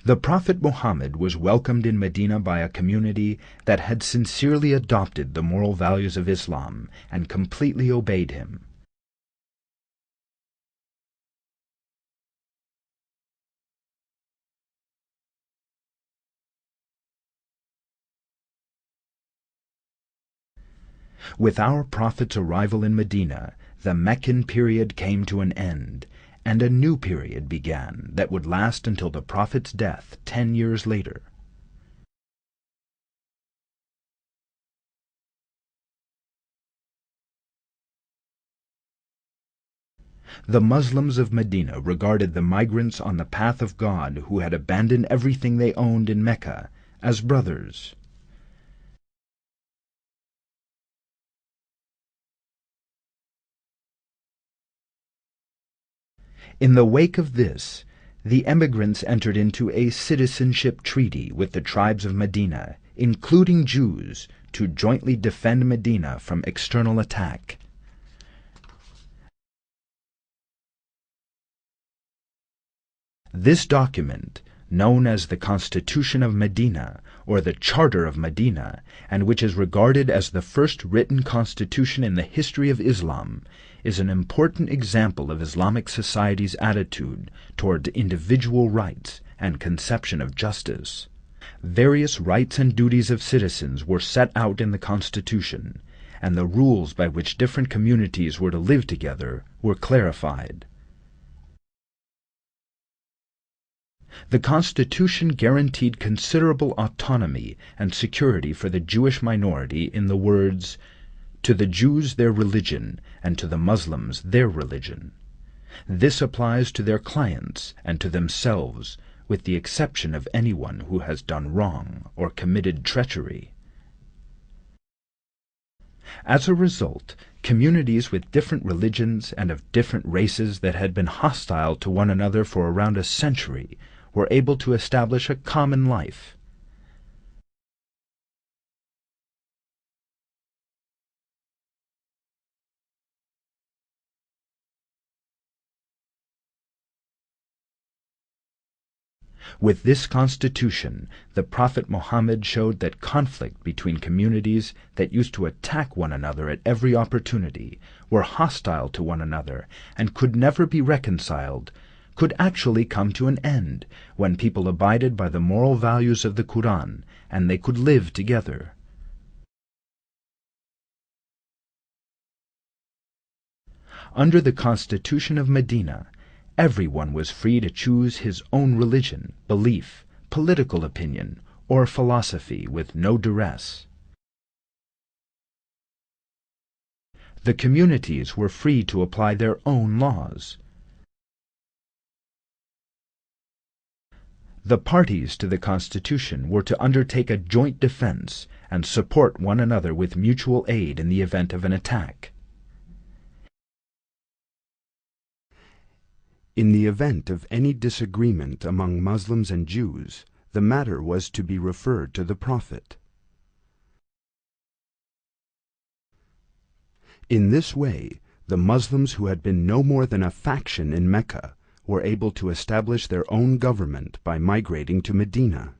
The Prophet Muhammad was welcomed in Medina by a community that had sincerely adopted the moral values of Islam and completely obeyed him. With our Prophet's arrival in Medina, the Meccan period came to an end, and a new period began that would last until the Prophet's death 10 years later. The Muslims of Medina regarded the migrants on the path of God who had abandoned everything they owned in Mecca as brothers. In the wake of this, the emigrants entered into a citizenship treaty with the tribes of Medina, including Jews, to jointly defend Medina from external attack. This document, known as the Constitution of Medina, or the Charter of Medina, and which is regarded as the first written constitution in the history of Islam, is an important example of Islamic society's attitude toward individual rights and conception of justice. Various rights and duties of citizens were set out in the Constitution, and the rules by which different communities were to live together were clarified. The Constitution guaranteed considerable autonomy and security for the Jewish minority in the words, "To the Jews their religion, and to the Muslims their religion." This applies to their clients and to themselves, with the exception of anyone who has done wrong or committed treachery. As a result, communities with different religions and of different races that had been hostile to one another for around a century were able to establish a common life. With this constitution, the Prophet Muhammad showed that conflict between communities that used to attack one another at every opportunity, were hostile to one another, and could never be reconciled, could actually come to an end when people abided by the moral values of the Quran, and they could live together. Under the Constitution of Medina, everyone was free to choose his own religion, belief, political opinion, or philosophy with no duress. The communities were free to apply their own laws. The parties to the Constitution were to undertake a joint defense and support one another with mutual aid in the event of an attack. In the event of any disagreement among Muslims and Jews, the matter was to be referred to the Prophet. In this way, the Muslims who had been no more than a faction in Mecca were able to establish their own government by migrating to Medina.